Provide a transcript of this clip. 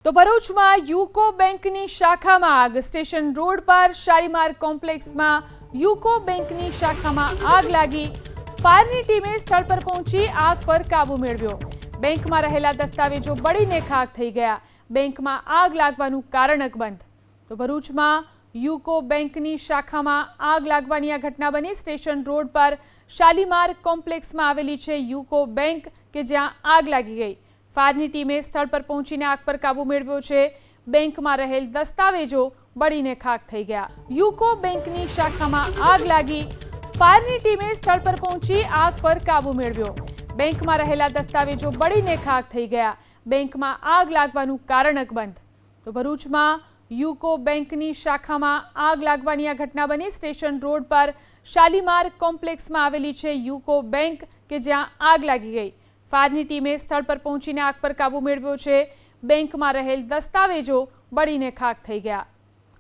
તો ભરૂચમાં યુકો બેંકની શાખામાં આગ. સ્ટેશન રોડ પર શાલીમાર કોમ્પ્લેક્સમાં યુકો બેંકની શાખામાં આગ લાગી. ફાયરની ટીમે સ્થળ પર પહોંચી આગ પર કાબુ મેળવ્યો. બેંકમાં રહેલા દસ્તાવેજો બળીને ખાખ થઈ ગયા. બેંકમાં આગ લાગવાનું કારણ અકબંધ. તો ભરૂચમાં યુકો બેંકની શાખામાં આગ લાગવાની આ ઘટના બની. સ્ટેશન રોડ પર શાલીમાર કોમ્પ્લેક્સમાં આવેલી છે યુકો બેંક કે જ્યાં આગ લાગી ગઈ. ફાયરની ટીમે સ્થળ પર પહોંચીને આગ પર કાબુ મેળવ્યો છે. બેંકમાં રહેલ દસ્તાવેજો બળીને ખાખ થઈ ગયા. યુકો બેંકની શાખામાં આગ લાગી. ફાયરની ટીમે સ્થળ પર પહોંચી આગ પર કાબુ મેળવ્યો. બેંકમાં રહેલા દસ્તાવેજો બળીને ખાખ થઈ ગયા. બેંકમાં આગ લાગવાનું કારણ અકબંધ. તો ભરૂચમાં યુકો બેંકની શાખામાં આગ લાગવાની આ ઘટના બની. સ્ટેશન રોડ પર શાલીમાર કોમ્પ્લેક્સમાં આવેલી છે યુકો બેંક કે જ્યાં આગ લાગી ગઈ. ફાયરની ટીમે સ્થળ પર પહોંચીને આગ પર કાબુ મેળવ્યો છે. બેંકમાં રહેલ દસ્તાવેજો બળીને ખાખ થઈ ગયા.